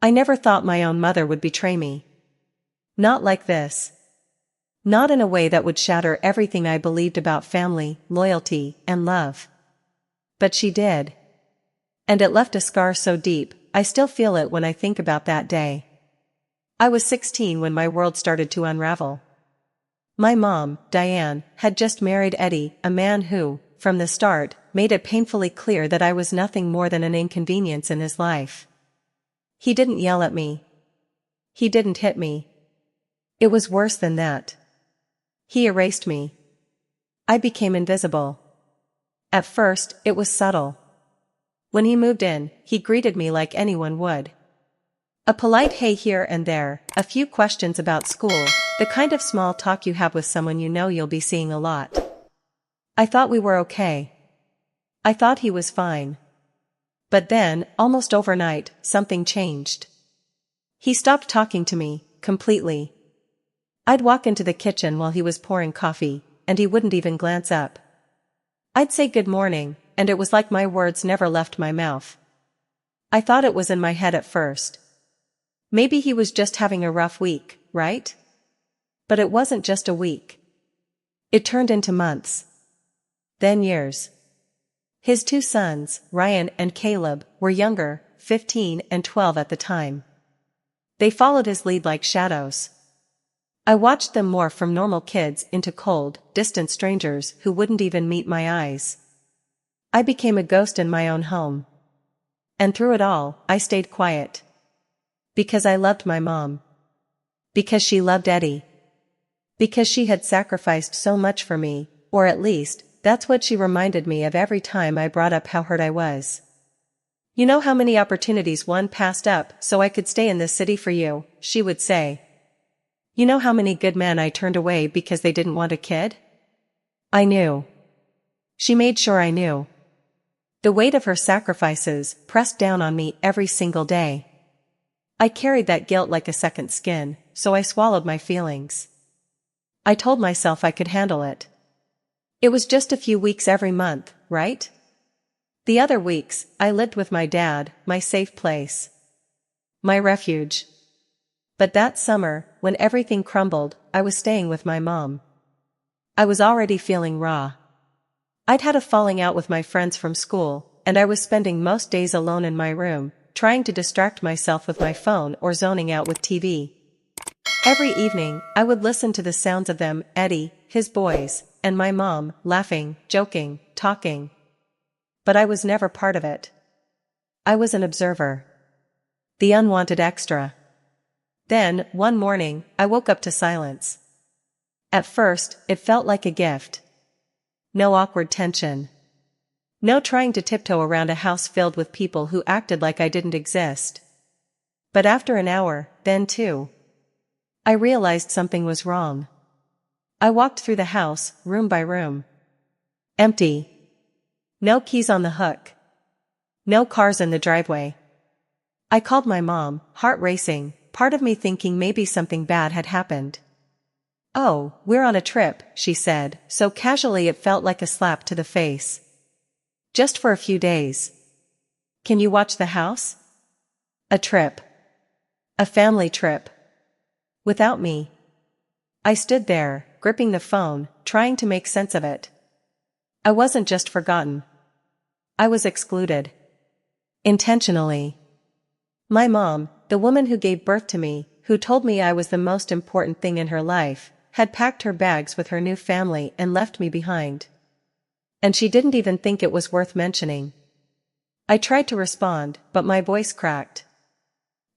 I never thought my own mother would betray me. Not like this. Not in a way that would shatter everything I believed about family, loyalty, and love. But she did. And it left a scar so deep, I still feel it when I think about that day. I was 16 when my world started to unravel. My mom, Diane, had just married Eddie, a man who, from the start, made it painfully clear that I was nothing more than an inconvenience in his life. He didn't yell at me. He didn't hit me. It was worse than that. He erased me. I became invisible. At first, it was subtle. When he moved in, he greeted me like anyone would. A polite hey here and there, a few questions about school, the kind of small talk you have with someone you know you'll be seeing a lot. I thought we were okay. I thought he was fine. But then, almost overnight, something changed. He stopped talking to me, completely. I'd walk into the kitchen while he was pouring coffee, and he wouldn't even glance up. I'd say good morning, and it was like my words never left my mouth. I thought it was in my head at first. Maybe he was just having a rough week, right? But it wasn't just a week. It turned into months. Then years. His two sons, Ryan and Caleb, were younger, 15 and 12 at the time. They followed his lead like shadows. I watched them morph from normal kids into cold, distant strangers who wouldn't even meet my eyes. I became a ghost in my own home. And through it all, I stayed quiet. Because I loved my mom. Because she loved Eddie. Because she had sacrificed so much for me, or at least, that's what she reminded me of every time I brought up how hurt I was. You know how many opportunities one passed up so I could stay in this city for you, she would say. You know how many good men I turned away because they didn't want a kid? I knew. She made sure I knew. The weight of her sacrifices pressed down on me every single day. I carried that guilt like a second skin, so I swallowed my feelings. I told myself I could handle it. It was just a few weeks every month, right? The other weeks, I lived with my dad, my safe place. My refuge. But that summer, when everything crumbled, I was staying with my mom. I was already feeling raw. I'd had a falling out with my friends from school, and I was spending most days alone in my room, trying to distract myself with my phone or zoning out with TV. Every evening, I would listen to the sounds of them, Eddie, his boys, and my mom, laughing, joking, talking. But I was never part of it. I was an observer. The unwanted extra. Then, one morning, I woke up to silence. At first, it felt like a gift. No awkward tension. No trying to tiptoe around a house filled with people who acted like I didn't exist. But after an hour, then two, I realized something was wrong. I walked through the house, room by room. Empty. No keys on the hook. No cars in the driveway. I called my mom, heart racing, part of me thinking maybe something bad had happened. "Oh, we're on a trip," she said, so casually it felt like a slap to the face. "Just for a few days. Can you watch the house?" A trip. A family trip. Without me. I stood there, gripping the phone, trying to make sense of it. I wasn't just forgotten. I was excluded. Intentionally. My mom, the woman who gave birth to me, who told me I was the most important thing in her life, had packed her bags with her new family and left me behind. And she didn't even think it was worth mentioning. I tried to respond, but my voice cracked.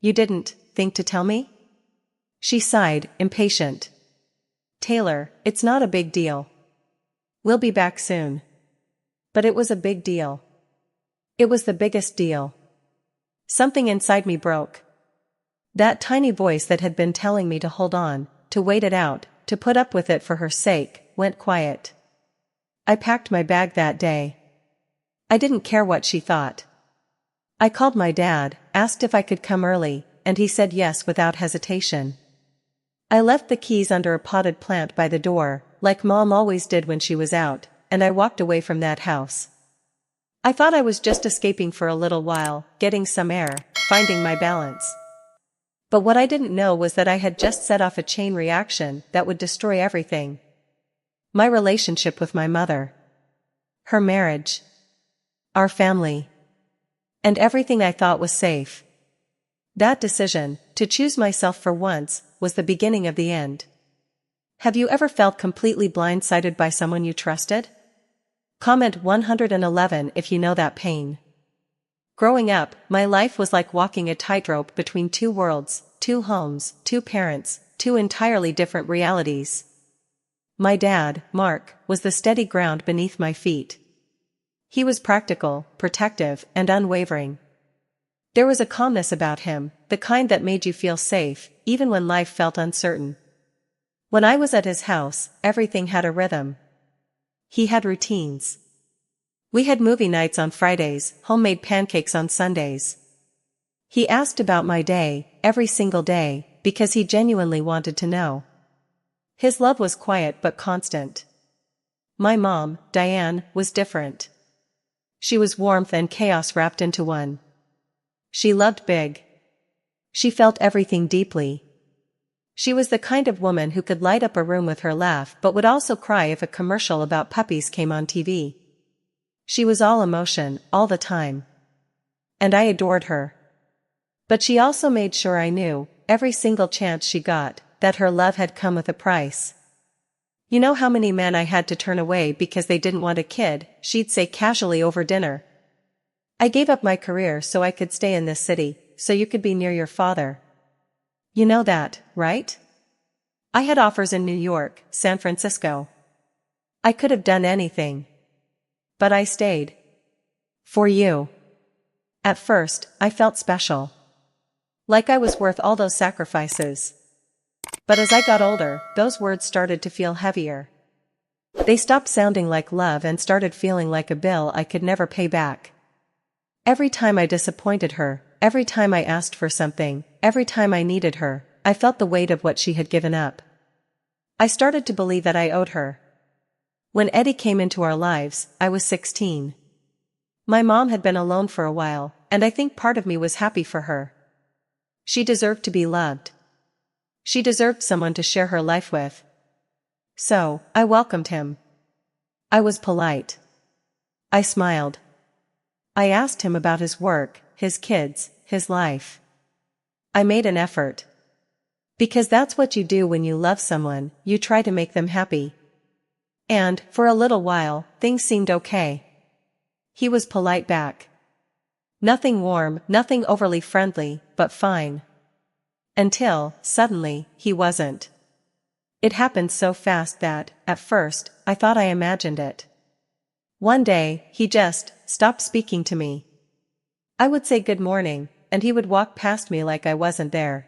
"You didn't think to tell me?" She sighed, impatient. "Taylor, it's not a big deal. We'll be back soon." But it was a big deal. It was the biggest deal. Something inside me broke. That tiny voice that had been telling me to hold on, to wait it out, to put up with it for her sake, went quiet. I packed my bag that day. I didn't care what she thought. I called my dad, asked if I could come early, and he said yes without hesitation. I left the keys under a potted plant by the door, like Mom always did when she was out, and I walked away from that house. I thought I was just escaping for a little while, getting some air, finding my balance. But what I didn't know was that I had just set off a chain reaction that would destroy everything. My relationship with my mother. Her marriage. Our family. And everything I thought was safe. That decision, to choose myself for once, was the beginning of the end. Have you ever felt completely blindsided by someone you trusted? Comment 111 if you know that pain. Growing up, my life was like walking a tightrope between two worlds, two homes, two parents, two entirely different realities. My dad, Mark, was the steady ground beneath my feet. He was practical, protective, and unwavering. There was a calmness about him, the kind that made you feel safe, even when life felt uncertain. When I was at his house, everything had a rhythm. He had routines. We had movie nights on Fridays, homemade pancakes on Sundays. He asked about my day, every single day, because he genuinely wanted to know. His love was quiet but constant. My mom, Diane, was different. She was warmth and chaos wrapped into one. She loved big. She felt everything deeply. She was the kind of woman who could light up a room with her laugh but would also cry if a commercial about puppies came on TV. She was all emotion, all the time. And I adored her. But she also made sure I knew, every single chance she got, that her love had come with a price. You know how many men I had to turn away because they didn't want a kid, she'd say casually over dinner. I gave up my career so I could stay in this city, so you could be near your father. You know that, right? I had offers in New York, San Francisco. I could have done anything. But I stayed. For you. At first, I felt special. Like I was worth all those sacrifices. But as I got older, those words started to feel heavier. They stopped sounding like love and started feeling like a bill I could never pay back. Every time I disappointed her, every time I asked for something, every time I needed her, I felt the weight of what she had given up. I started to believe that I owed her. When Eddie came into our lives, I was 16. My mom had been alone for a while, and I think part of me was happy for her. She deserved to be loved. She deserved someone to share her life with. So, I welcomed him. I was polite. I smiled. I asked him about his work, his kids, his life. I made an effort. Because that's what you do when you love someone, you try to make them happy. And, for a little while, things seemed okay. He was polite back. Nothing warm, nothing overly friendly, but fine. Until, suddenly, he wasn't. It happened so fast that, at first, I thought I imagined it. One day, he just stopped speaking to me. I would say good morning, and he would walk past me like I wasn't there.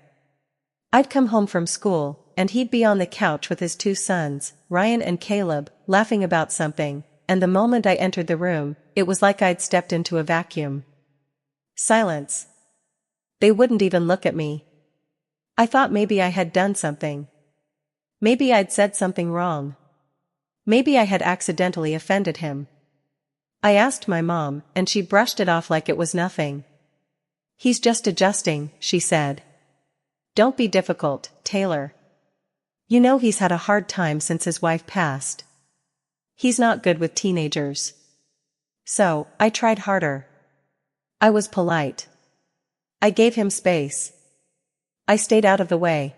I'd come home from school, and he'd be on the couch with his two sons, Ryan and Caleb, laughing about something, and the moment I entered the room, it was like I'd stepped into a vacuum. Silence. They wouldn't even look at me. I thought maybe I had done something. Maybe I'd said something wrong. Maybe I had accidentally offended him. I asked my mom, and she brushed it off like it was nothing. He's just adjusting, she said. Don't be difficult, Taylor. You know he's had a hard time since his wife passed. He's not good with teenagers. So, I tried harder. I was polite. I gave him space. I stayed out of the way.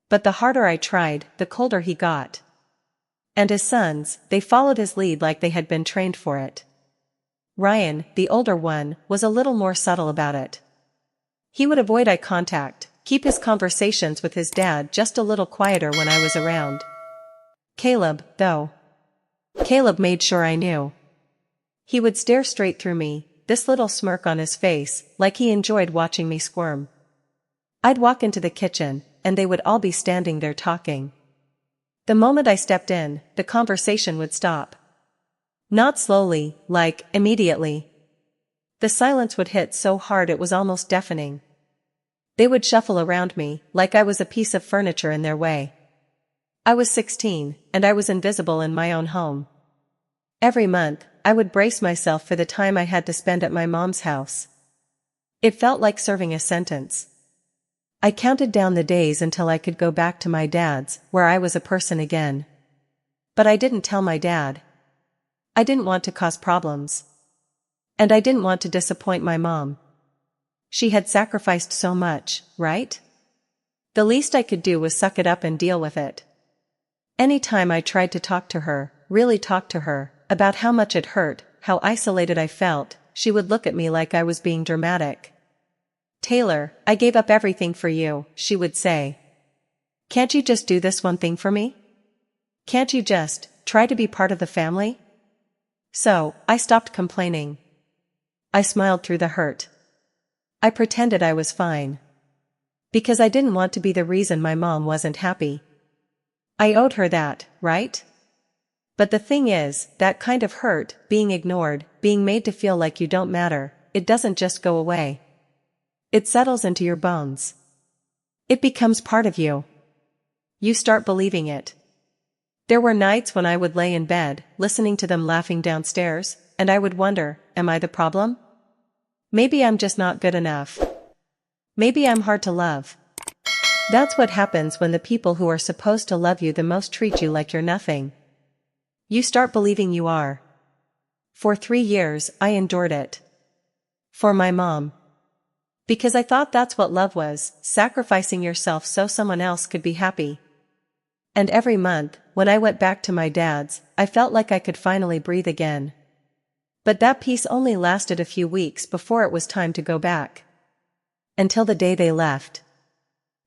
But the harder I tried, the colder he got. And his sons, they followed his lead like they had been trained for it. Ryan, the older one, was a little more subtle about it. He would avoid eye contact, keep his conversations with his dad just a little quieter when I was around. Caleb, though. Caleb made sure I knew. He would stare straight through me, this little smirk on his face, like he enjoyed watching me squirm. I'd walk into the kitchen, and they would all be standing there talking. The moment I stepped in, the conversation would stop. Not slowly, like, immediately. The silence would hit so hard it was almost deafening. They would shuffle around me, like I was a piece of furniture in their way. I was 16, and I was invisible in my own home. Every month, I would brace myself for the time I had to spend at my mom's house. It felt like serving a sentence. I counted down the days until I could go back to my dad's, where I was a person again. But I didn't tell my dad. I didn't want to cause problems. And I didn't want to disappoint my mom. She had sacrificed so much, right? The least I could do was suck it up and deal with it. Any time I tried to talk to her, really talk to her, about how much it hurt, how isolated I felt, she would look at me like I was being dramatic. "Taylor, I gave up everything for you," she would say. "Can't you just do this one thing for me? Can't you just try to be part of the family?" So, I stopped complaining. I smiled through the hurt. I pretended I was fine. Because I didn't want to be the reason my mom wasn't happy. I owed her that, right? But the thing is, that kind of hurt, being ignored, being made to feel like you don't matter, it doesn't just go away. It settles into your bones. It becomes part of you. You start believing it. There were nights when I would lay in bed, listening to them laughing downstairs, and I would wonder, am I the problem? Maybe I'm just not good enough. Maybe I'm hard to love. That's what happens when the people who are supposed to love you the most treat you like you're nothing. You start believing you are. For 3 years, I endured it. For my mom. Because I thought that's what love was, sacrificing yourself so someone else could be happy. And every month, when I went back to my dad's, I felt like I could finally breathe again. But that peace only lasted a few weeks before it was time to go back. Until the day they left.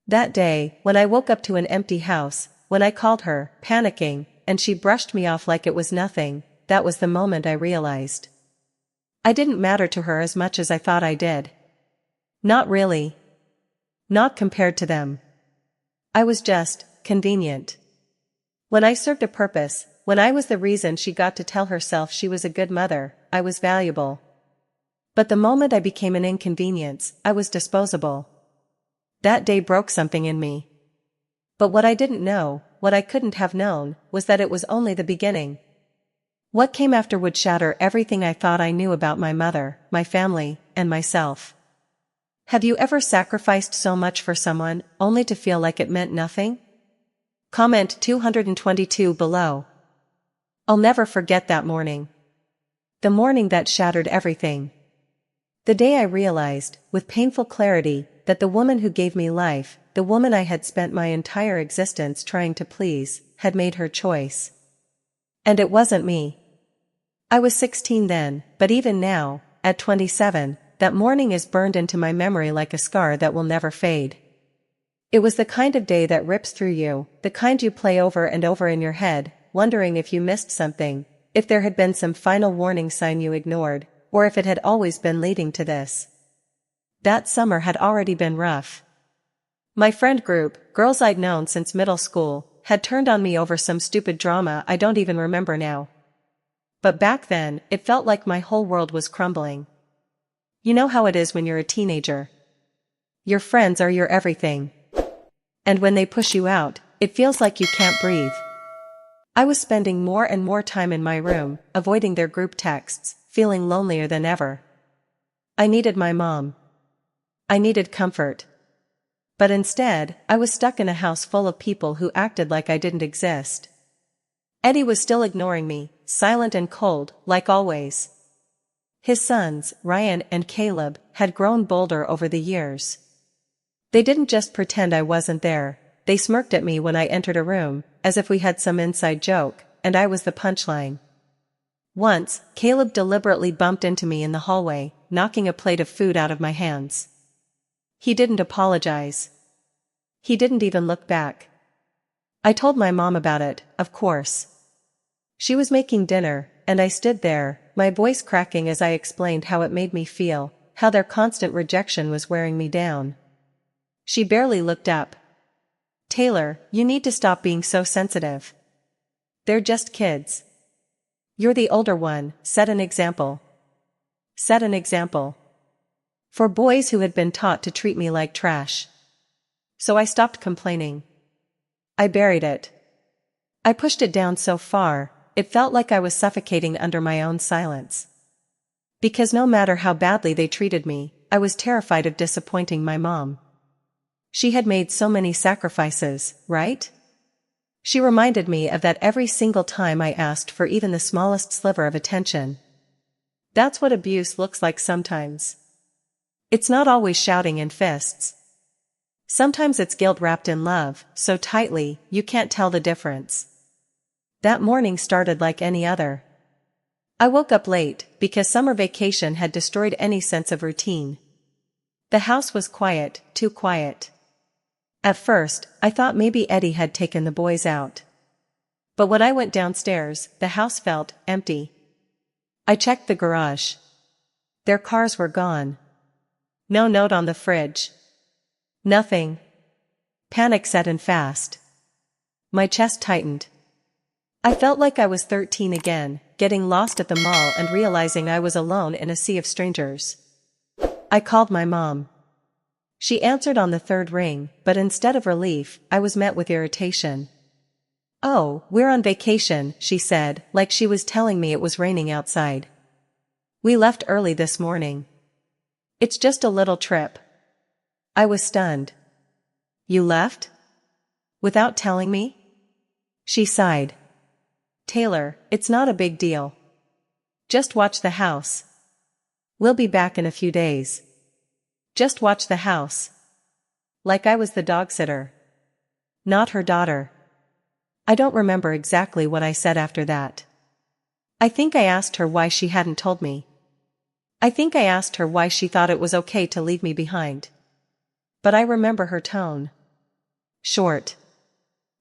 That day, when I woke up to an empty house, when I called her, panicking, and she brushed me off like it was nothing, that was the moment I realized. I didn't matter to her as much as I thought I did. Not really. Not compared to them. I was just convenient. When I served a purpose, when I was the reason she got to tell herself she was a good mother, I was valuable. But the moment I became an inconvenience, I was disposable. That day broke something in me. But what I didn't know, what I couldn't have known, was that it was only the beginning. What came after would shatter everything I thought I knew about my mother, my family, and myself. Have you ever sacrificed so much for someone, only to feel like it meant nothing? Comment 222 below. I'll never forget that morning. The morning that shattered everything. The day I realized, with painful clarity, that the woman who gave me life, the woman I had spent my entire existence trying to please, had made her choice. And it wasn't me. I was 16 then, but even now, at 27, that morning is burned into my memory like a scar that will never fade. It was the kind of day that rips through you, the kind you play over and over in your head, wondering if you missed something, if there had been some final warning sign you ignored, or if it had always been leading to this. That summer had already been rough. My friend group, girls I'd known since middle school, had turned on me over some stupid drama I don't even remember now. But back then, it felt like my whole world was crumbling. You know how it is when you're a teenager. Your friends are your everything. And when they push you out, it feels like you can't breathe. I was spending more and more time in my room, avoiding their group texts, feeling lonelier than ever. I needed my mom. I needed comfort. But instead, I was stuck in a house full of people who acted like I didn't exist. Eddie was still ignoring me, silent and cold, like always. His sons, Ryan and Caleb, had grown bolder over the years. They didn't just pretend I wasn't there, they smirked at me when I entered a room, as if we had some inside joke, and I was the punchline. Once, Caleb deliberately bumped into me in the hallway, knocking a plate of food out of my hands. He didn't apologize. He didn't even look back. I told my mom about it, of course. She was making dinner, and I stood there, my voice cracking as I explained how it made me feel, how their constant rejection was wearing me down. She barely looked up. "Taylor, you need to stop being so sensitive. They're just kids. You're the older one, set an example. Set an example." For boys who had been taught to treat me like trash. So I stopped complaining. I buried it. I pushed it down so far, it felt like I was suffocating under my own silence. Because no matter how badly they treated me, I was terrified of disappointing my mom. She had made so many sacrifices, right? She reminded me of that every single time I asked for even the smallest sliver of attention. That's what abuse looks like sometimes. It's not always shouting and fists. Sometimes it's guilt wrapped in love, so tightly, you can't tell the difference. That morning started like any other. I woke up late, because summer vacation had destroyed any sense of routine. The house was quiet, too quiet. At first, I thought maybe Eddie had taken the boys out. But when I went downstairs, the house felt empty. I checked the garage. Their cars were gone. No note on the fridge. Nothing. Panic set in fast. My chest tightened. I felt like I was 13 again, getting lost at the mall and realizing I was alone in a sea of strangers. I called my mom. She answered on the third ring, but instead of relief, I was met with irritation. "Oh, we're on vacation," she said, like she was telling me it was raining outside. "We left early this morning. It's just a little trip." I was stunned. "You left? Without telling me?" She sighed. "Taylor, it's not a big deal. Just watch the house. We'll be back in a few days. Just watch the house." Like I was the dog sitter. Not her daughter. I don't remember exactly what I said after that. I think I asked her why she hadn't told me. I think I asked her why she thought it was okay to leave me behind. But I remember her tone. Short.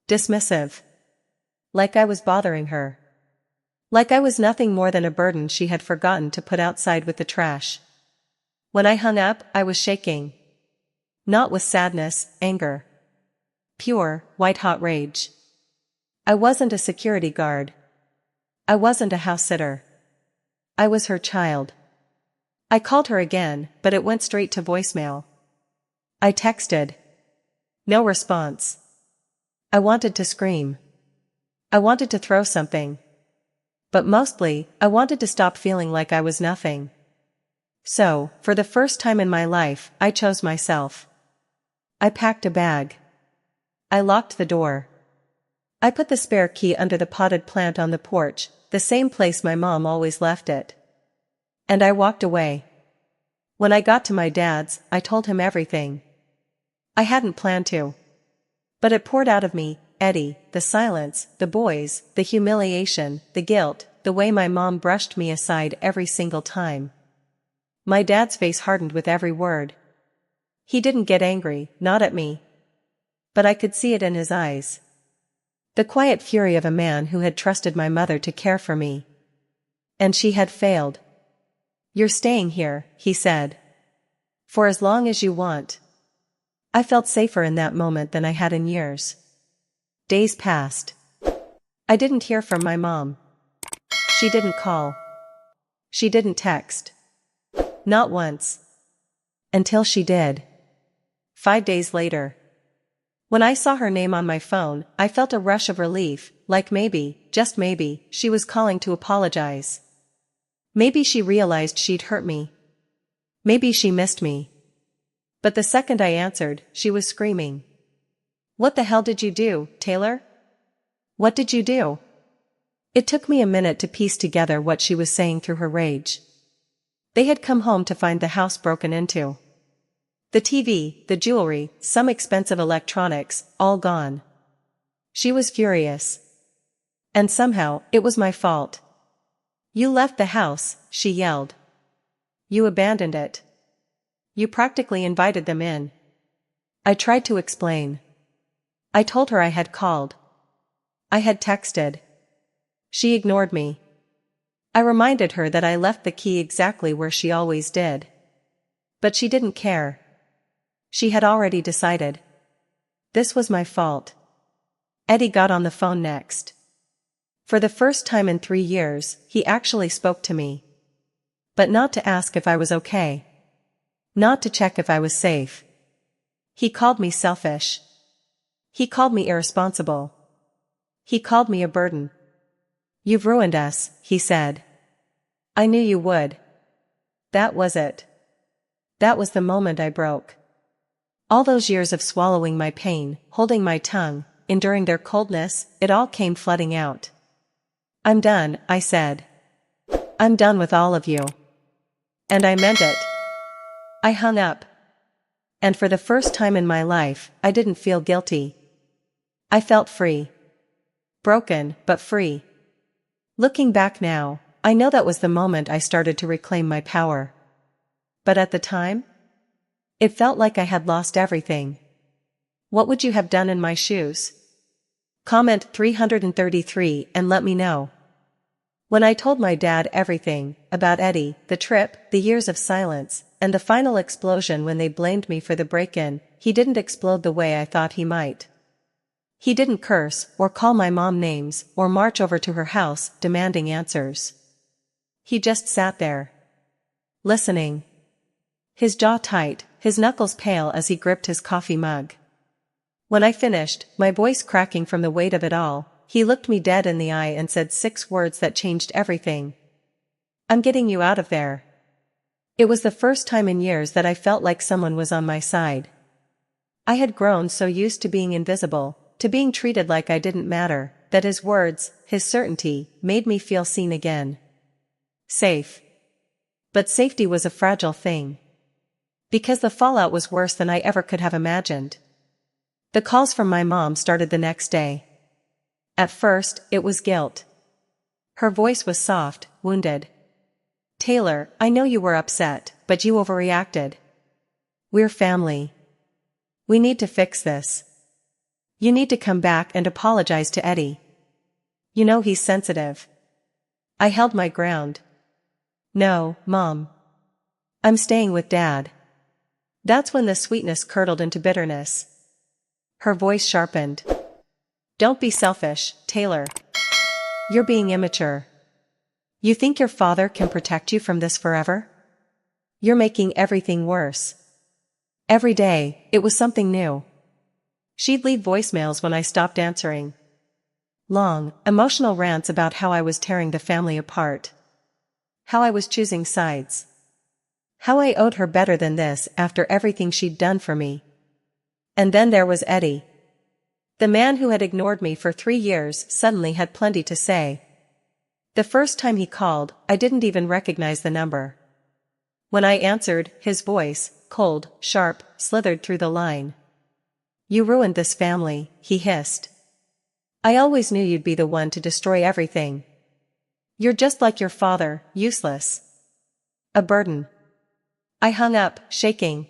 Dismissive. Like I was bothering her. Like I was nothing more than a burden she had forgotten to put outside with the trash. When I hung up, I was shaking. Not with sadness, anger. Pure, white-hot rage. I wasn't a security guard. I wasn't a house sitter. I was her child. I called her again, but it went straight to voicemail. I texted. No response. I wanted to scream. I wanted to throw something. But mostly, I wanted to stop feeling like I was nothing. So, for the first time in my life, I chose myself. I packed a bag. I locked the door. I put the spare key under the potted plant on the porch, the same place my mom always left it. And I walked away. When I got to my dad's, I told him everything. I hadn't planned to. But it poured out of me, Eddie, the silence, the boys, the humiliation, the guilt, the way my mom brushed me aside every single time. My dad's face hardened with every word. He didn't get angry, not at me. But I could see it in his eyes. The quiet fury of a man who had trusted my mother to care for me. And she had failed. "You're staying here," he said. "For as long as you want." I felt safer in that moment than I had in years. Days passed. I didn't hear from my mom. She didn't call. She didn't text. Not once. Until she did. 5 days later. When I saw her name on my phone, I felt a rush of relief, like maybe, just maybe, she was calling to apologize. Maybe she realized she'd hurt me. Maybe she missed me. But the second I answered, she was screaming. "What the hell did you do, Taylor? What did you do?" It took me a minute to piece together what she was saying through her rage. They had come home to find the house broken into. The TV, the jewelry, some expensive electronics, all gone. She was furious. And somehow, it was my fault. "You left the house," she yelled. "You abandoned it. You practically invited them in." I tried to explain. I told her I had called. I had texted. She ignored me. I reminded her that I left the key exactly where she always did. But she didn't care. She had already decided. This was my fault. Eddie got on the phone next. For the first time in 3 years, he actually spoke to me. But not to ask if I was okay. Not to check if I was safe. He called me selfish. He called me irresponsible. He called me a burden. "You've ruined us," he said. "I knew you would." That was it. That was the moment I broke. All those years of swallowing my pain, holding my tongue, enduring their coldness, it all came flooding out. "I'm done," I said. "I'm done with all of you." And I meant it. I hung up. And for the first time in my life, I didn't feel guilty. I felt free. Broken, but free. Looking back now, I know that was the moment I started to reclaim my power. But at the time, it felt like I had lost everything. What would you have done in my shoes? Comment 333 and let me know. When I told my dad everything, about Eddie, the trip, the years of silence, and the final explosion when they blamed me for the break-in, he didn't explode the way I thought he might. He didn't curse, or call my mom names, or march over to her house, demanding answers. He just sat there. Listening. His jaw tight, his knuckles pale as he gripped his coffee mug. When I finished, my voice cracking from the weight of it all, he looked me dead in the eye and said 6 words that changed everything. "I'm getting you out of there." It was the first time in years that I felt like someone was on my side. I had grown so used to being invisible, to being treated like I didn't matter, that his words, his certainty, made me feel seen again. Safe. But safety was a fragile thing. Because the fallout was worse than I ever could have imagined. The calls from my mom started the next day. At first, it was guilt. Her voice was soft, wounded. "Taylor, I know you were upset, but you overreacted. We're family. We need to fix this. You need to come back and apologize to Eddie. You know he's sensitive." I held my ground. "No, Mom. I'm staying with Dad." That's when the sweetness curdled into bitterness. Her voice sharpened. "Don't be selfish, Taylor. You're being immature. You think your father can protect you from this forever? You're making everything worse." Every day, it was something new. She'd leave voicemails when I stopped answering. Long, emotional rants about how I was tearing the family apart. How I was choosing sides. How I owed her better than this after everything she'd done for me. And then there was Eddie. The man who had ignored me for 3 years suddenly had plenty to say. The first time he called, I didn't even recognize the number. When I answered, his voice, cold, sharp, slithered through the line. "You ruined this family," he hissed. "I always knew you'd be the one to destroy everything. You're just like your father, useless. A burden." I hung up, shaking.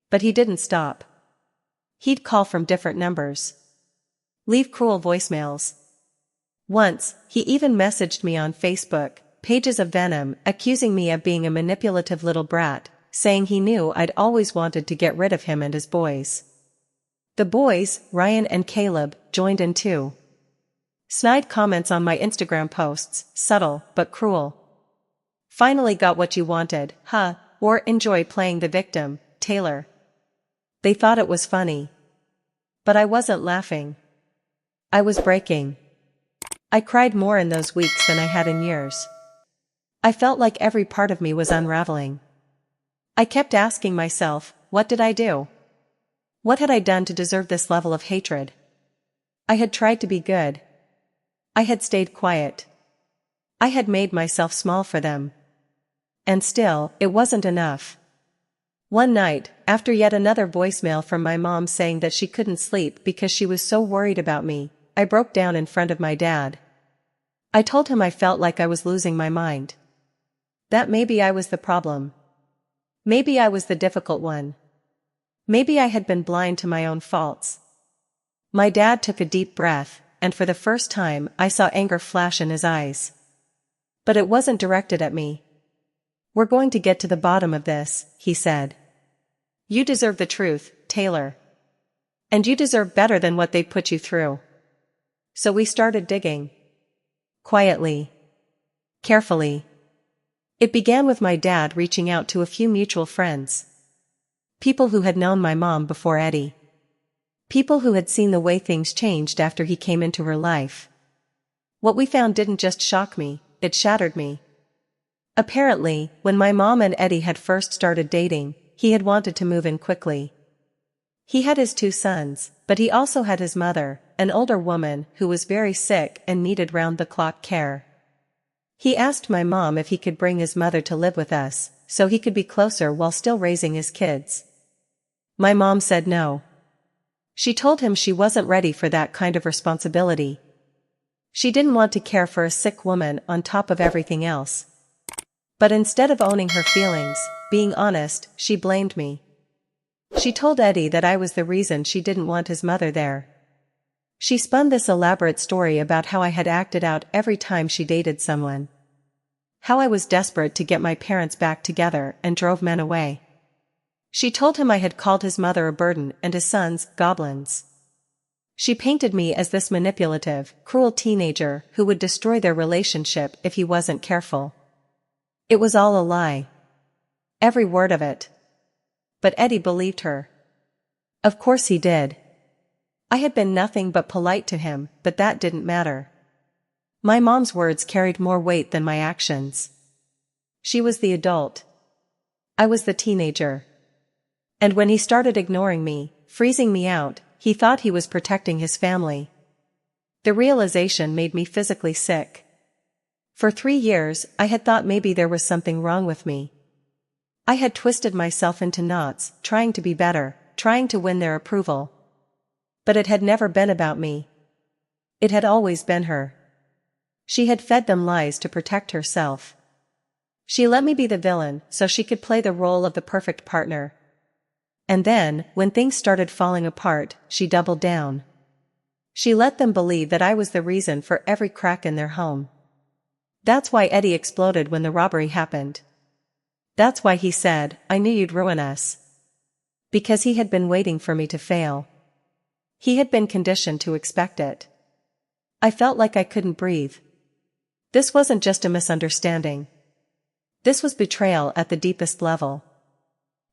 But he didn't stop. He'd call from different numbers. Leave cruel voicemails. Once, he even messaged me on Facebook, pages of venom, accusing me of being a manipulative little brat, saying he knew I'd always wanted to get rid of him and his boys. The boys, Ryan and Caleb, joined in too. Snide comments on my Instagram posts, subtle but cruel. "Finally got what you wanted, huh? Or enjoy playing the victim, Taylor." They thought it was funny. But I wasn't laughing. I was breaking. I cried more in those weeks than I had in years. I felt like every part of me was unraveling. I kept asking myself, what did I do? What had I done to deserve this level of hatred? I had tried to be good. I had stayed quiet. I had made myself small for them. And still, it wasn't enough. One night, after yet another voicemail from my mom saying that she couldn't sleep because she was so worried about me, I broke down in front of my dad. I told him I felt like I was losing my mind. That maybe I was the problem. Maybe I was the difficult one. Maybe I had been blind to my own faults. My dad took a deep breath, and for the first time I saw anger flash in his eyes. But it wasn't directed at me. "We're going to get to the bottom of this," he said. "You deserve the truth, Taylor. And you deserve better than what they put you through." So we started digging. Quietly. Carefully. It began with my dad reaching out to a few mutual friends. People who had known my mom before Eddie. People who had seen the way things changed after he came into her life. What we found didn't just shock me, it shattered me. Apparently, when my mom and Eddie had first started dating, he had wanted to move in quickly. He had his 2 sons, but he also had his mother, an older woman who was very sick and needed round-the-clock care. He asked my mom if he could bring his mother to live with us, so he could be closer while still raising his kids. My mom said no. She told him she wasn't ready for that kind of responsibility. She didn't want to care for a sick woman on top of everything else. But instead of owning her feelings, being honest, she blamed me. She told Eddie that I was the reason she didn't want his mother there. She spun this elaborate story about how I had acted out every time she dated someone. How I was desperate to get my parents back together and drove men away. She told him I had called his mother a burden and his sons goblins. She painted me as this manipulative, cruel teenager who would destroy their relationship if he wasn't careful. It was all a lie. Every word of it. But Eddie believed her. Of course he did. I had been nothing but polite to him, but that didn't matter. My mom's words carried more weight than my actions. She was the adult. I was the teenager. And when he started ignoring me, freezing me out, he thought he was protecting his family. The realization made me physically sick. For 3 years, I had thought maybe there was something wrong with me. I had twisted myself into knots, trying to be better, trying to win their approval. But it had never been about me. It had always been her. She had fed them lies to protect herself. She let me be the villain so she could play the role of the perfect partner. And then, when things started falling apart, she doubled down. She let them believe that I was the reason for every crack in their home. That's why Eddie exploded when the robbery happened. That's why he said, "I knew you'd ruin us." Because he had been waiting for me to fail. He had been conditioned to expect it. I felt like I couldn't breathe. This wasn't just a misunderstanding. This was betrayal at the deepest level.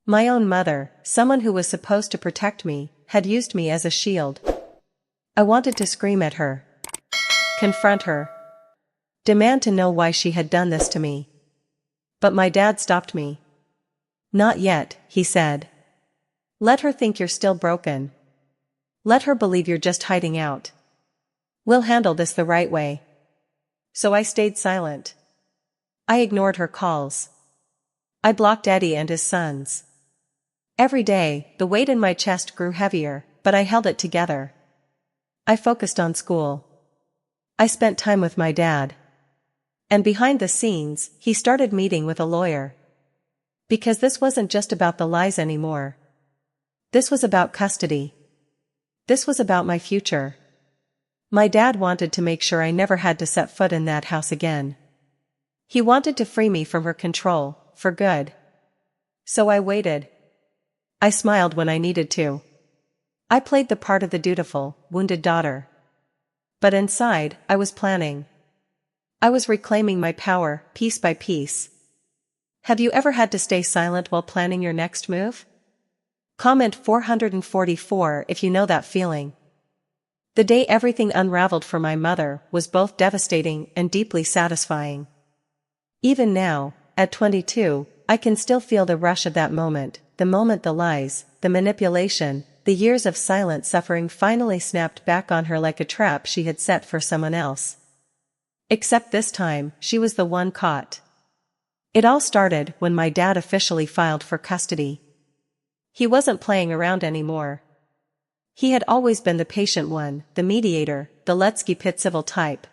My own mother, someone who was supposed to protect me, had used me as a shield. I wanted to scream at her. Confront her. Demand to know why she had done this to me. But my dad stopped me. "Not yet," he said. "Let her think you're still broken. Let her believe you're just hiding out. We'll handle this the right way." So I stayed silent. I ignored her calls. I blocked Eddie and his sons. Every day, the weight in my chest grew heavier, but I held it together. I focused on school. I spent time with my dad. And behind the scenes, he started meeting with a lawyer. Because this wasn't just about the lies anymore. This was about custody. This was about my future. My dad wanted to make sure I never had to set foot in that house again. He wanted to free me from her control, for good. So I waited. I smiled when I needed to. I played the part of the dutiful, wounded daughter. But inside, I was planning. I was reclaiming my power, piece by piece. Have you ever had to stay silent while planning your next move? Comment 444 if you know that feeling. The day everything unraveled for my mother was both devastating and deeply satisfying. Even now, at 22, I can still feel the rush of that moment, the moment the lies, the manipulation, the years of silent suffering finally snapped back on her like a trap she had set for someone else. Except this time, she was the one caught. It all started when my dad officially filed for custody. He wasn't playing around anymore. He had always been the patient one, the mediator, the let's keep it civil type.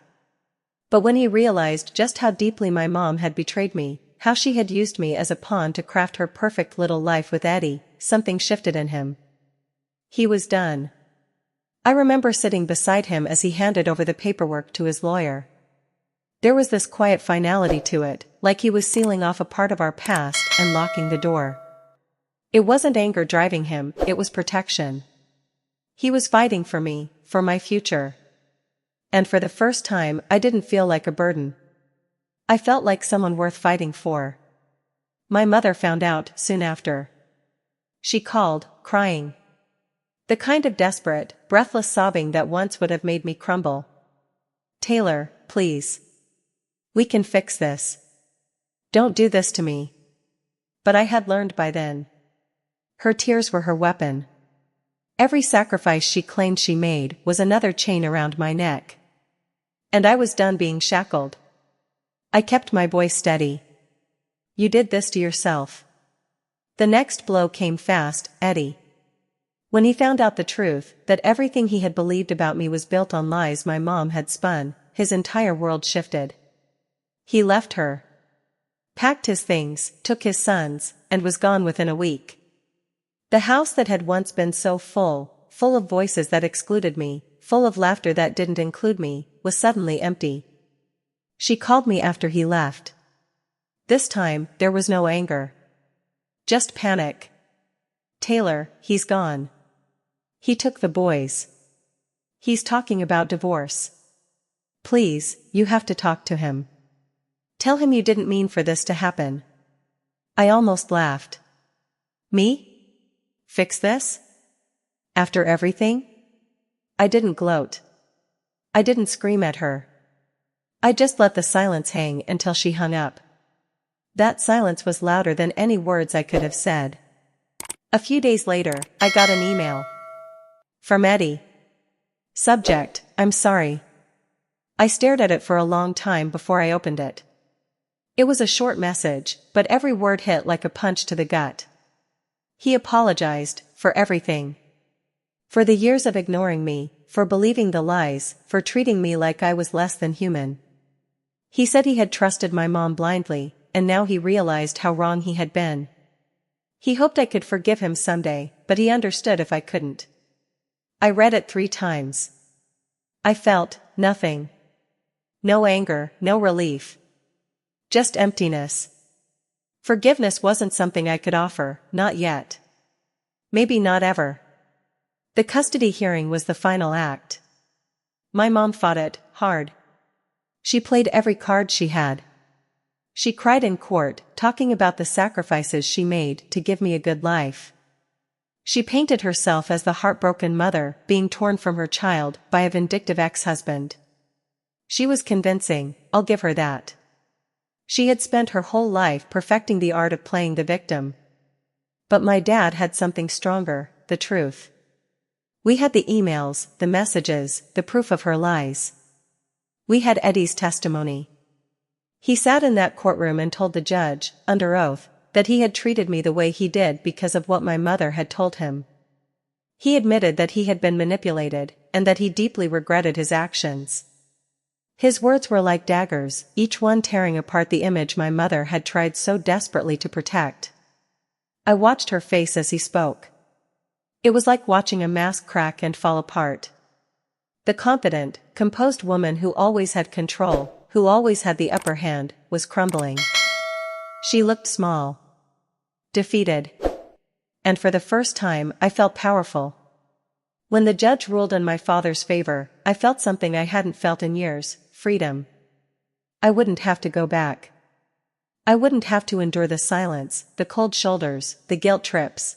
But when he realized just how deeply my mom had betrayed me, how she had used me as a pawn to craft her perfect little life with Eddie, something shifted in him. He was done. I remember sitting beside him as he handed over the paperwork to his lawyer. There was this quiet finality to it, like he was sealing off a part of our past and locking the door. It wasn't anger driving him, it was protection. He was fighting for me, for my future. And for the first time, I didn't feel like a burden. I felt like someone worth fighting for. My mother found out soon after. She called, crying. The kind of desperate, breathless sobbing that once would have made me crumble. "Taylor, please. We can fix this. Don't do this to me." But I had learned by then. Her tears were her weapon. Every sacrifice she claimed she made was another chain around my neck. And I was done being shackled. I kept my voice steady. You did this to yourself. The next blow came fast, Eddie. When he found out the truth, that everything he had believed about me was built on lies my mom had spun, his entire world shifted. He left her, packed his things, took his sons, and was gone within a week. The house that had once been so full of voices that excluded me, full of laughter that didn't include me, was suddenly empty. She called me after he left. This time, there was no anger. Just panic. Taylor, he's gone. He took the boys. He's talking about divorce. Please, you have to talk to him. Tell him you didn't mean for this to happen. I almost laughed. Me? Fix this? After everything? I didn't gloat. I didn't scream at her. I just let the silence hang until she hung up. That silence was louder than any words I could have said. A few days later, I got an email. From Eddie. Subject, I'm sorry. I stared at it for a long time before I opened it. It was a short message, but every word hit like a punch to the gut. He apologized for everything. For the years of ignoring me, for believing the lies, for treating me like I was less than human. He said he had trusted my mom blindly, and now he realized how wrong he had been. He hoped I could forgive him someday, but he understood if I couldn't. I read it 3 times. I felt nothing. No anger, no relief. Just emptiness. Forgiveness wasn't something I could offer, not yet. Maybe not ever. The custody hearing was the final act. My mom fought it hard. She played every card she had. She cried in court, talking about the sacrifices she made to give me a good life. She painted herself as the heartbroken mother being torn from her child by a vindictive ex-husband. She was convincing, I'll give her that. She had spent her whole life perfecting the art of playing the victim. But my dad had something stronger, the truth. We had the emails, the messages, the proof of her lies. We had Eddie's testimony. He sat in that courtroom and told the judge, under oath, that he had treated me the way he did because of what my mother had told him. He admitted that he had been manipulated, and that he deeply regretted his actions. His words were like daggers, each one tearing apart the image my mother had tried so desperately to protect. I watched her face as he spoke. It was like watching a mask crack and fall apart. The confident, composed woman who always had control, who always had the upper hand, was crumbling. She looked small. Defeated. And for the first time, I felt powerful. When the judge ruled in my father's favor, I felt something I hadn't felt in years, freedom. I wouldn't have to go back. I wouldn't have to endure the silence, the cold shoulders, the guilt trips.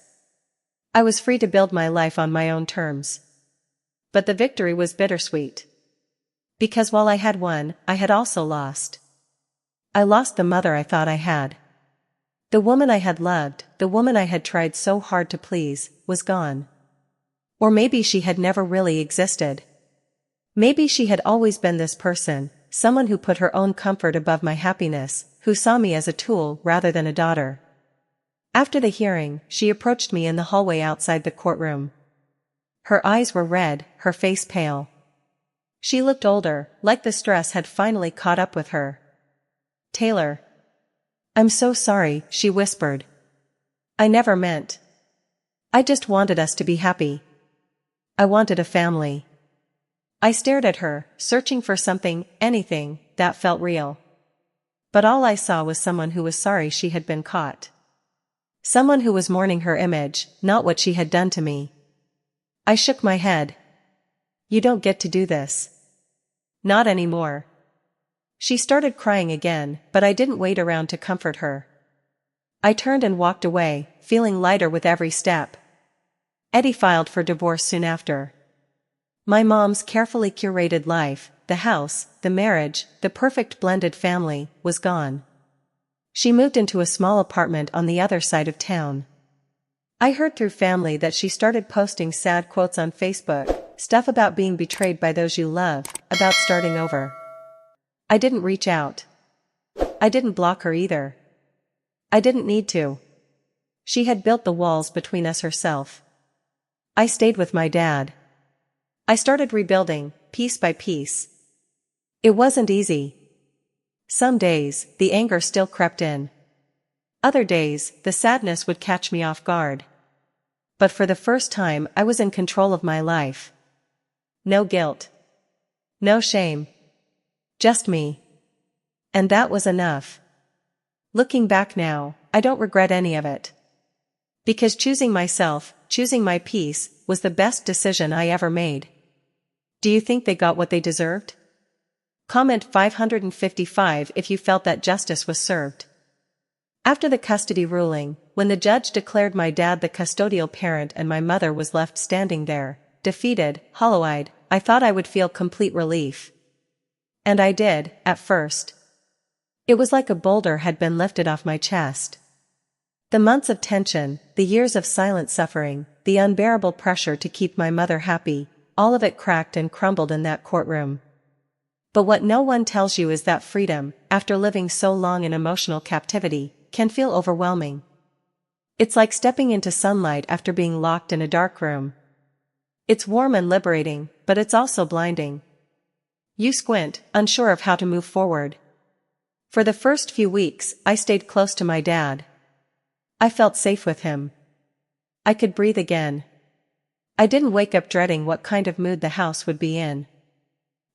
I was free to build my life on my own terms. But the victory was bittersweet. Because while I had won, I had also lost. I lost the mother I thought I had. The woman I had loved, the woman I had tried so hard to please, was gone. Or maybe she had never really existed. Maybe she had always been this person, someone who put her own comfort above my happiness, who saw me as a tool rather than a daughter. After the hearing, she approached me in the hallway outside the courtroom. Her eyes were red, her face pale. She looked older, like the stress had finally caught up with her. Taylor. I'm so sorry, she whispered. I never meant. I just wanted us to be happy. I wanted a family. I stared at her, searching for something, anything, that felt real. But all I saw was someone who was sorry she had been caught. Someone who was mourning her image, not what she had done to me. I shook my head. You don't get to do this. Not anymore. She started crying again, but I didn't wait around to comfort her. I turned and walked away, feeling lighter with every step. Eddie filed for divorce soon after. My mom's carefully curated life, the house, the marriage, the perfect blended family, was gone. She moved into a small apartment on the other side of town. I heard through family that she started posting sad quotes on Facebook, stuff about being betrayed by those you love, about starting over. I didn't reach out. I didn't block her either. I didn't need to. She had built the walls between us herself. I stayed with my dad. I started rebuilding, piece by piece. It wasn't easy. Some days, the anger still crept in. Other days, the sadness would catch me off guard. But for the first time, I was in control of my life. No guilt. No shame. Just me. And that was enough. Looking back now, I don't regret any of it. Because choosing myself, choosing my peace, was the best decision I ever made. Do you think they got what they deserved? Comment 555 if you felt that justice was served. After the custody ruling, when the judge declared my dad the custodial parent and my mother was left standing there, defeated, hollow-eyed, I thought I would feel complete relief. And I did, at first. It was like a boulder had been lifted off my chest. The months of tension, the years of silent suffering, the unbearable pressure to keep my mother happy, all of it cracked and crumbled in that courtroom. But what no one tells you is that freedom, after living so long in emotional captivity, can feel overwhelming. It's like stepping into sunlight after being locked in a dark room. It's warm and liberating, but it's also blinding. You squint, unsure of how to move forward. For the first few weeks, I stayed close to my dad. I felt safe with him. I could breathe again. I didn't wake up dreading what kind of mood the house would be in.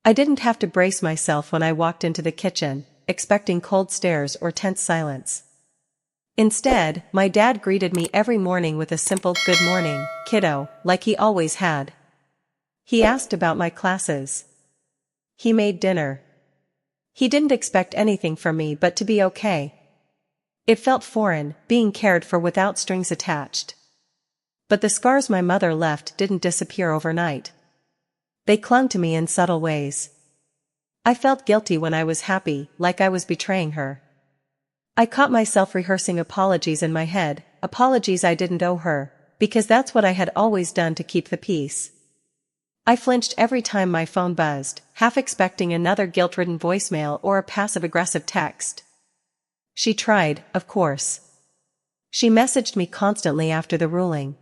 I didn't have to brace myself when I walked into the kitchen, expecting cold stares or tense silence. Instead, my dad greeted me every morning with a simple "Good morning, kiddo," like he always had. He asked about my classes. He made dinner. He didn't expect anything from me but to be okay. It felt foreign, being cared for without strings attached. But the scars my mother left didn't disappear overnight. They clung to me in subtle ways. I felt guilty when I was happy, like I was betraying her. I caught myself rehearsing apologies in my head, apologies I didn't owe her, because that's what I had always done to keep the peace. I flinched every time my phone buzzed, half expecting another guilt-ridden voicemail or a passive-aggressive text. She tried, of course. She messaged me constantly after the ruling.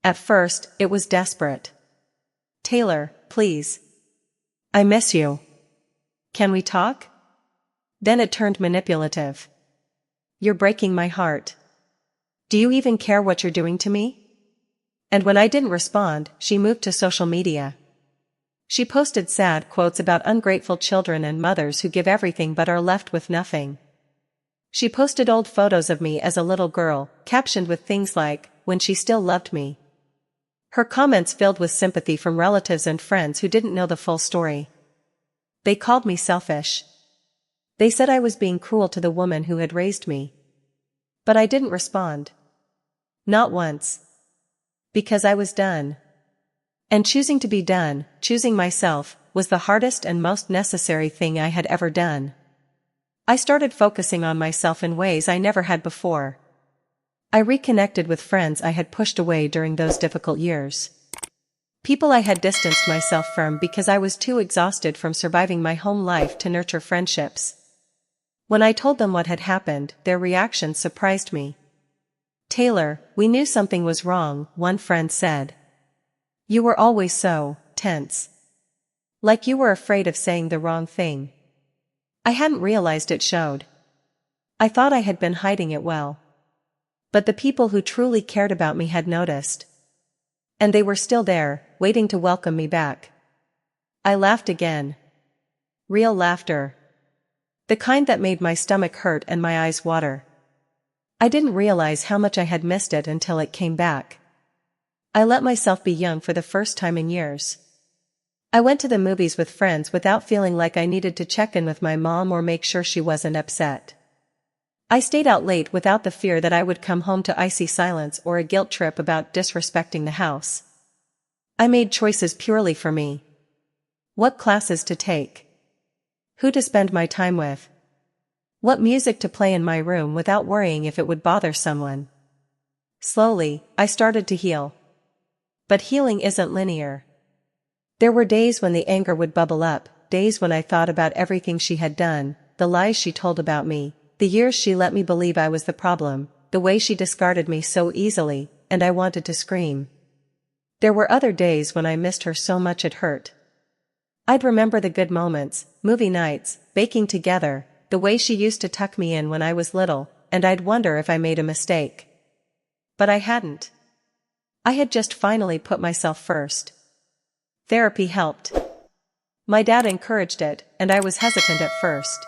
At first, it was desperate. "Taylor, please. I miss you. Can we talk?" Then it turned manipulative. "You're breaking my heart. Do you even care what you're doing to me?" And when I didn't respond, she moved to social media. She posted sad quotes about ungrateful children and mothers who give everything but are left with nothing. She posted old photos of me as a little girl, captioned with things like, "When she still loved me." Her comments filled with sympathy from relatives and friends who didn't know the full story. They called me selfish. They said I was being cruel to the woman who had raised me. But I didn't respond. Not once. Because I was done. And choosing to be done, choosing myself, was the hardest and most necessary thing I had ever done. I started focusing on myself in ways I never had before. I reconnected with friends I had pushed away during those difficult years. People I had distanced myself from because I was too exhausted from surviving my home life to nurture friendships. When I told them what had happened, their reaction surprised me. "Taylor, we knew something was wrong," one friend said. "You were always so tense. Like you were afraid of saying the wrong thing." I hadn't realized it showed. I thought I had been hiding it well. But the people who truly cared about me had noticed. And they were still there, waiting to welcome me back. I laughed again. Real laughter. The kind that made my stomach hurt and my eyes water. I didn't realize how much I had missed it until it came back. I let myself be young for the first time in years. I went to the movies with friends without feeling like I needed to check in with my mom or make sure she wasn't upset. I stayed out late without the fear that I would come home to icy silence or a guilt trip about disrespecting the house. I made choices purely for me. What classes to take. Who to spend my time with. What music to play in my room without worrying if it would bother someone. Slowly, I started to heal. But healing isn't linear. There were days when the anger would bubble up, days when I thought about everything she had done, the lies she told about me, the years she let me believe I was the problem, the way she discarded me so easily, and I wanted to scream. There were other days when I missed her so much it hurt. I'd remember the good moments, movie nights, baking together, the way she used to tuck me in when I was little, and I'd wonder if I made a mistake. But I hadn't. I had just finally put myself first. Therapy helped. My dad encouraged it, and I was hesitant at first.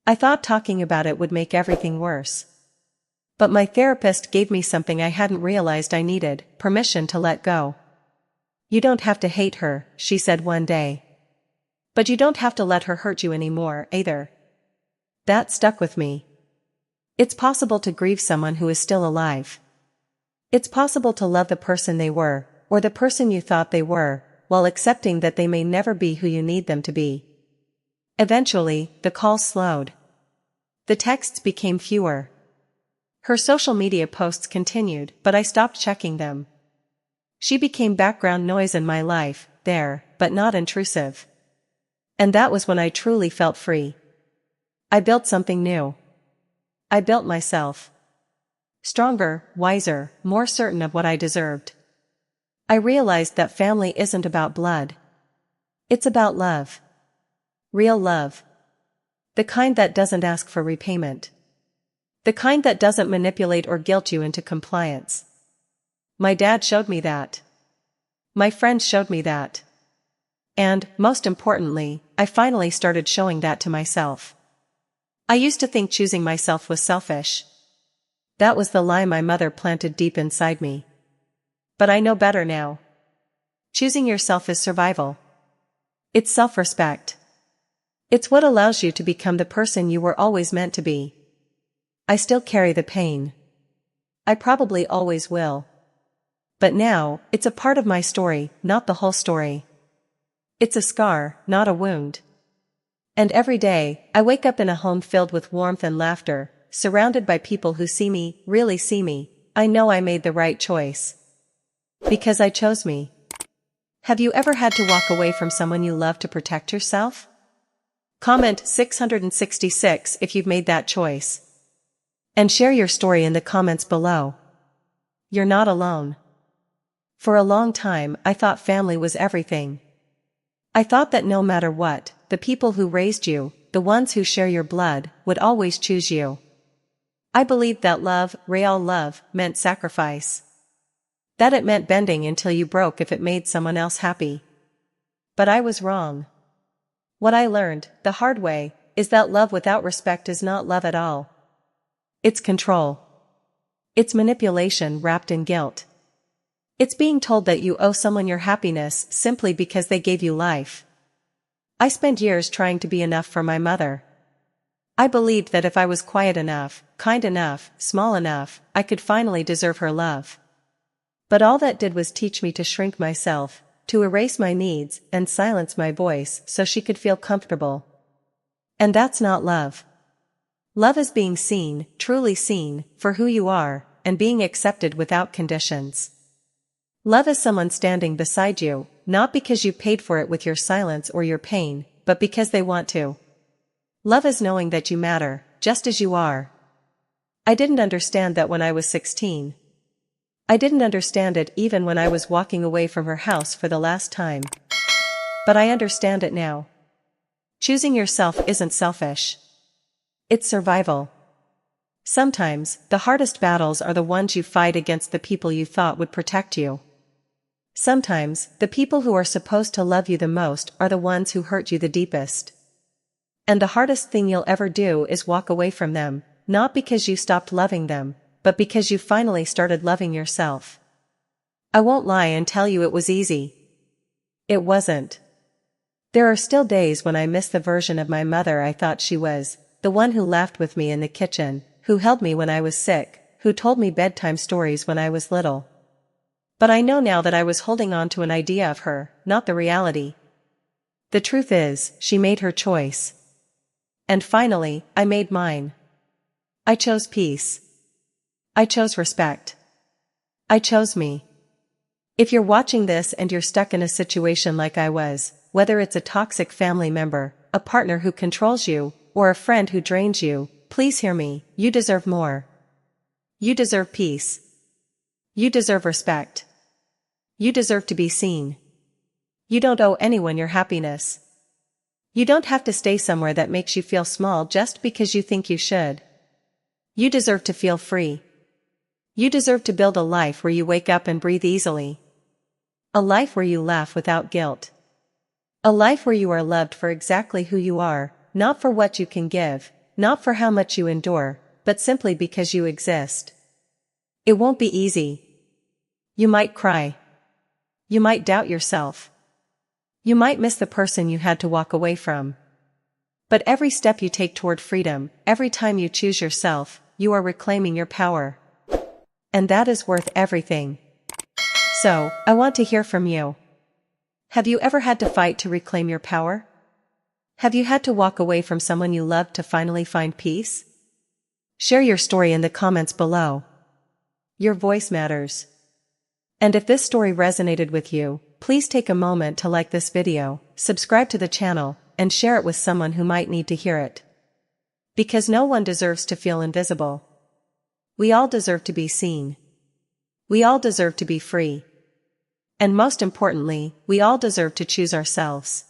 I thought talking about it would make everything worse. But my therapist gave me something I hadn't realized I needed: permission to let go. You don't have to hate her, she said one day. But you don't have to let her hurt you anymore, either. That stuck with me. It's possible to grieve someone who is still alive. It's possible to love the person they were, or the person you thought they were, while accepting that they may never be who you need them to be. Eventually, the calls slowed. The texts became fewer. Her social media posts continued, but I stopped checking them. She became background noise in my life, there, but not intrusive. And that was when I truly felt free. I built something new. I built myself. Stronger, wiser, more certain of what I deserved. I realized that family isn't about blood. It's about love. Real love. The kind that doesn't ask for repayment. The kind that doesn't manipulate or guilt you into compliance. My dad showed me that. My friends showed me that. And, most importantly, I finally started showing that to myself. I used to think choosing myself was selfish. That was the lie my mother planted deep inside me. But I know better now. Choosing yourself is survival. It's self-respect. It's what allows you to become the person you were always meant to be. I still carry the pain. I probably always will. But now, it's a part of my story, not the whole story. It's a scar, not a wound. And every day, I wake up in a home filled with warmth and laughter, surrounded by people who see me, really see me. I know I made the right choice. Because I chose me. Have you ever had to walk away from someone you love to protect yourself? Comment 666 if you've made that choice. And share your story in the comments below. You're not alone. For a long time, I thought family was everything. I thought that no matter what, the people who raised you, the ones who share your blood, would always choose you. I believed that love, real love, meant sacrifice. That it meant bending until you broke if it made someone else happy. But I was wrong. What I learned, the hard way, is that love without respect is not love at all. It's control. It's manipulation wrapped in guilt. It's being told that you owe someone your happiness simply because they gave you life. I spent years trying to be enough for my mother. I believed that if I was quiet enough, kind enough, small enough, I could finally deserve her love. But all that did was teach me to shrink myself, to erase my needs and silence my voice so she could feel comfortable. And that's not love. Love is being seen, truly seen, for who you are, and being accepted without conditions. Love is someone standing beside you, not because you paid for it with your silence or your pain, but because they want to. Love is knowing that you matter, just as you are. I didn't understand that when I was 16. I didn't understand it even when I was walking away from her house for the last time. But I understand it now. Choosing yourself isn't selfish. It's survival. Sometimes, the hardest battles are the ones you fight against the people you thought would protect you. Sometimes, the people who are supposed to love you the most are the ones who hurt you the deepest. And the hardest thing you'll ever do is walk away from them, not because you stopped loving them, but because you finally started loving yourself. I won't lie and tell you it was easy. It wasn't. There are still days when I miss the version of my mother I thought she was, the one who laughed with me in the kitchen, who held me when I was sick, who told me bedtime stories when I was little. But I know now that I was holding on to an idea of her, not the reality. The truth is, she made her choice. And finally, I made mine. I chose peace. I chose respect. I chose me. If you're watching this and you're stuck in a situation like I was, whether it's a toxic family member, a partner who controls you, or a friend who drains you, please hear me, you deserve more. You deserve peace. You deserve respect. You deserve to be seen. You don't owe anyone your happiness. You don't have to stay somewhere that makes you feel small just because you think you should. You deserve to feel free. You deserve to build a life where you wake up and breathe easily. A life where you laugh without guilt. A life where you are loved for exactly who you are, not for what you can give, not for how much you endure, but simply because you exist. It won't be easy. You might cry. You might doubt yourself. You might miss the person you had to walk away from. But every step you take toward freedom, every time you choose yourself, you are reclaiming your power. And that is worth everything. So, I want to hear from you. Have you ever had to fight to reclaim your power? Have you had to walk away from someone you loved to finally find peace? Share your story in the comments below. Your voice matters. And if this story resonated with you, please take a moment to like this video, subscribe to the channel, and share it with someone who might need to hear it. Because no one deserves to feel invisible. We all deserve to be seen. We all deserve to be free. And most importantly, we all deserve to choose ourselves.